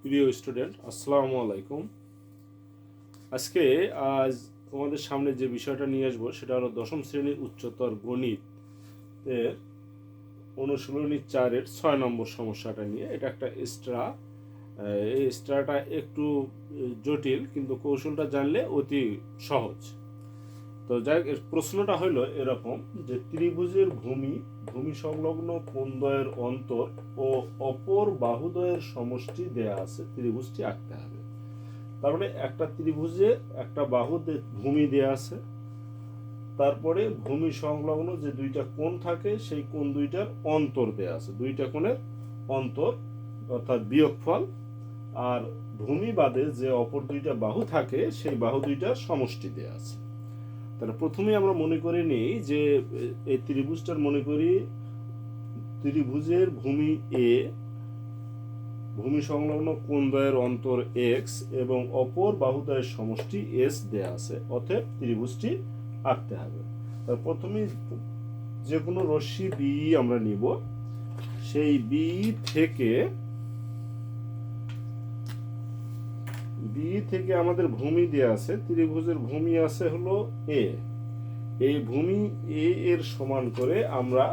প্রিয় স্টুডেন্ট, আসসালামু আলাইকুম। আজ তোমাদের সামনে যে বিষয়টা নিয়ে আসবো সেটা হলো দশম শ্রেণীর উচ্চতর গণিত এর অনুশীলনী 4-এর 6 নম্বর সমস্যাটা নিয়ে। এটা একটা এক্সট্রা। এই এক্সট্রাটা একটু জটিল, কিন্তু কৌশলটা জানলে অতি সহজ। তো যাই হোক, প্রশ্নটা হলো এরকম যে ত্রিভুজের ভূমি সংলগ্ন কোণদ্বয়ের অন্তর ও অপর বাহুদ্বয়ের সমষ্টি দেয়া আছে, ত্রিভুজটি আঁকতে হবে। তার মানে একটা ত্রিভুজে একটা ভূমি দেয়া আছে, তারপরে ভূমি সংলগ্ন যে দুইটা কোণ থাকে সেই কোণ দুইটার অন্তর দেয়া আছে, দুইটা কোণের অন্তর অর্থাৎ বিয়োগফল, আর ভূমি বাদে যে অপর দুইটা বাহু থাকে সেই বাহু দুইটার সমষ্টি দেয়া আছে। তাহলে প্রথমে আমরা মনে করে নিই যে এই ত্রিভুজটার মনে করি ত্রিভুজের ভূমি এ, ভূমি সংলগ্ন কোণদ্বয়ের অন্তর এক্স এবং অপর বাহুদ্বয়ের সমষ্টি এস দেয়া আছে, অতএব ত্রিভুজটি আঁকতে হবে। তার প্রথমে যে কোনো রশ্মি বি আমরা নিব, সেই বি থেকে আমাদের ভূমি দেয়া আছে, ত্রিভুজের ভূমি আছে হলো এ। এই ভূমি এ এর সমান করে আমরা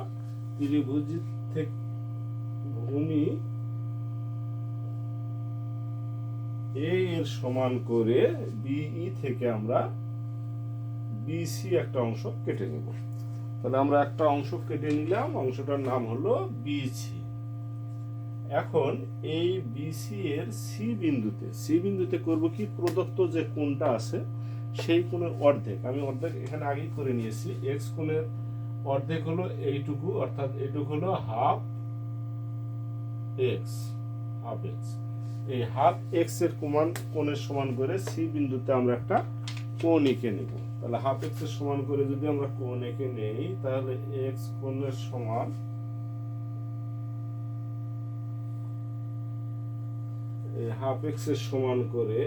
ত্রিভুজ থেকে ভূমি এ এর সমান করে বিই থেকে আমরা বিসি একটা অংশ কেটে নেব। তাহলে আমরা একটা অংশ কেটে নিলাম, অংশটার নাম হলো বিসি। এখন এই বিসি এর সি বিন্দুতে করব কি, প্রদত্ত যে কোণটা আছে সেই কোণের অর্ধেক, আমি অর্ধেক এখানে আগেই করে নিয়েছি। এক্স কোণের অর্ধেক হলো এইটুকু, অর্থাৎ এইটুকু হলো হাফ এক্স। এই হাফ এক্স এর কোণের সমান করে সি বিন্দুতে আমরা একটা কোণ এঁকে নেব। তাহলে হাফ এক্স এর সমান করে যদি আমরা কোণ এঁকে নেই, তাহলে এক্স কোণের সমান হাফ এক্স এর সমান করে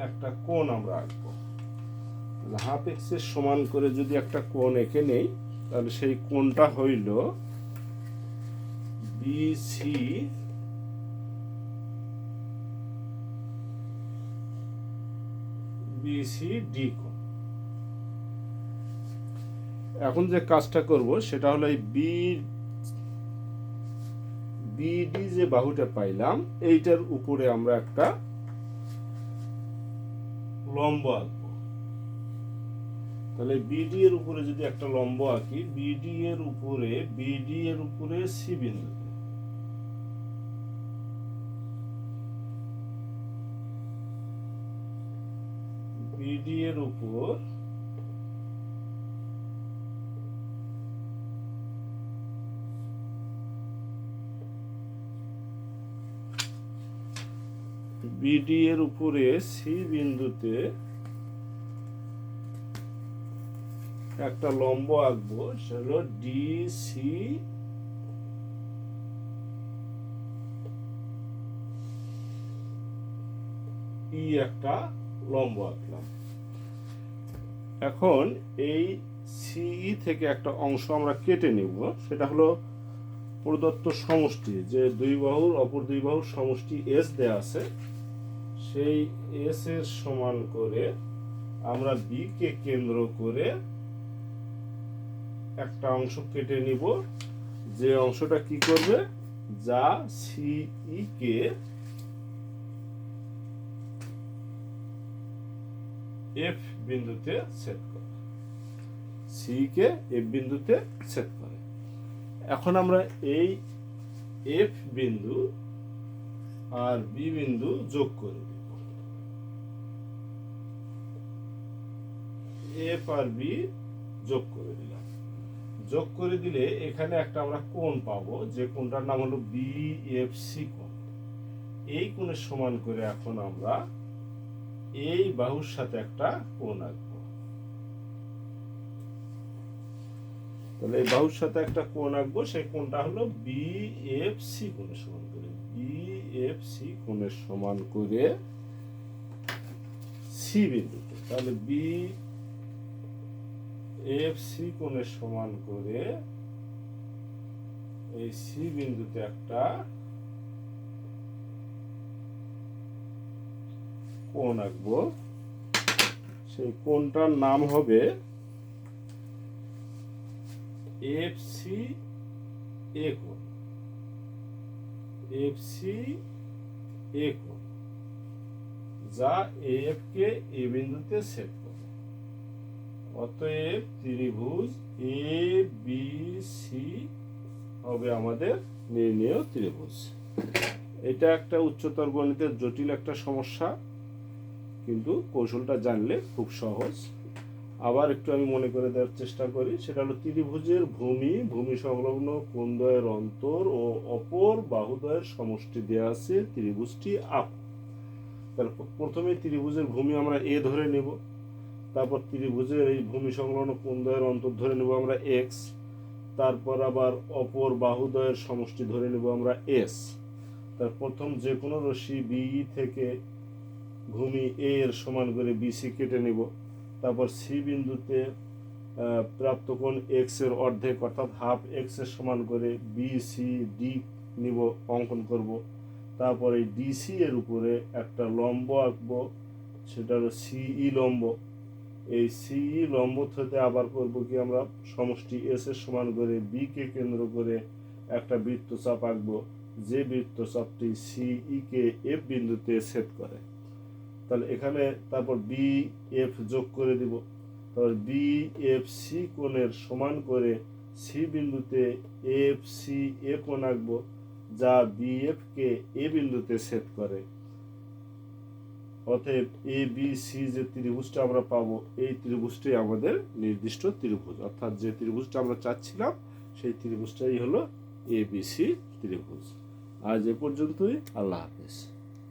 একটা কোণ আমরা আঁকবো। তাহলে হাফ এক্স এর সমান করে যদি একটা কোণ এঁকে নেই, তাহলে সেই কোণটা হইল বিসি ডি কোণ। এখন যে কাজটা করব সেটা হলো এই বিডি যে বাহুটা পাইলাম, এইটার উপরে আমরা একটা লম্ব আঁকবো। তাহলে বিডি এর উপরে যদি একটা লম্ব আঁকি, বিডি এর উপরে সি বিন্দুতে, বিডি এর উপর বিডি এর উপরে সি বিন্দুতে একটা লম্ব আঁকবো, সেটা হলো ডিসি ই একটা লম্ব আঁকলাম। এখন এই সিই থেকে একটা অংশ আমরা কেটে নিব, সেটা হলো প্রদত্ত সমষ্টি, যে অপর দুই বাহুর সমষ্টি এস দেয়া আছে, সেই এস এর সমান করে আমরা বি কে কেন্দ্র করে একটা অংশ কেটে নিব, যে অংশটা কি করবে, যা সিই কে এফ বিন্দুতে ছেদ করে, সি কে এফ বিন্দুতে ছেদ করে। এখন আমরা এই এফ বিন্দু আর বি বিন্দু যোগ করে দিব। এফ আর বি যোগ করে দিলাম। যোগ করে দিলে এখানে একটা আমরা কোণ পাবো, যে কোণটার নাম হলো বিএফসি কোণ। এই কোণের সমান করে এখন আমরা এই বাহুর সাথে একটা কোণ আঁকবো। তাহলে এই বাহুর সাথে একটা কোণ আঁকবো, সেই কোণটা হলো বিএফসি কোণের সমান করে, বিএফসি কোণের সমান করে সি বিন্দুতে। তাহলে বিএফসি কোণের সমান করে এই সি বিন্দুতে একটা কোণ আঁকবো, সেই কোণটার নাম হবে এফসি এ কোণ, এফসি এ কোণ, যা এফ কে এ বিন্দুতে ছেদ করে। অতএব ত্রিভুজ এ বি সি হবে আমাদের নির্ণেয় ত্রিভুজ। এটা একটা উচ্চতর গণিতের জটিল একটা সমস্যা, কিন্তু কৌশলটা জানলে খুব সহজ। আবার একটু আমি মনে করে দেওয়ার চেষ্টা করি, সেটা হলো ত্রিভুজের ভূমি সংলগ্ন কোণদ্বয়ের অন্তর ও অপর বাহুদ্বয়ের সমষ্টি দেওয়া আছে, ত্রিভুজটি আঁকো। তাহলে প্রথমে ত্রিভুজের ভূমি আমরা এ ধরে নেব, তারপর ত্রিভুজের এই ভূমি সংলগ্ন কোণদ্বয়ের অন্তর ধরে নেব আমরা এক্স, তারপর আবার অপর বাহুদ্বয়ের সমষ্টি ধরে নেব আমরা এস। তার প্রথম যে কোনো রশ্মি বি থেকে ভূমি এ এর সমান করে বিসি কেটে নেব, তারপর সি বিন্দুতে প্রাপ্ত কোণ এক্স এর অর্ধেক অর্থাৎ হাফ এক্স এর সমান করে বি সি ডি নিব, অঙ্কন করব। তারপর এই ডিসি এর উপরে একটা লম্ব আঁকবো, সেটা হলো সিই লম্ব। এই সিই লম্ব থেকে আবার করব কি আমরা সমষ্টি এস এর সমান করে বি কে কেন্দ্র করে একটা বৃত্তচাপ আঁকবো, যে বৃত্তচাপটি সিই কে এফ বিন্দুতে ছেদ করে। তাহলে এখানে তারপর বি এফ যোগ করে দিব, তারপর বি এফ সি কোণের সমান করে সি বিন্দুতে এফ সি এ কোণ আঁকবো, যা বি এফ কে এ বিন্দুতে ছেদ করে। অতএব এ বি সি যে ত্রিভুজটা আমরা পাবো, এই ত্রিভুজটাই আমাদের নির্দিষ্ট ত্রিভুজ, অর্থাৎ যে ত্রিভুজটা আমরা চাচ্ছিলাম সেই ত্রিভুজটাই হলো এ বি সি ত্রিভুজ। আজ এ পর্যন্তই। আল্লাহ হাফেজ।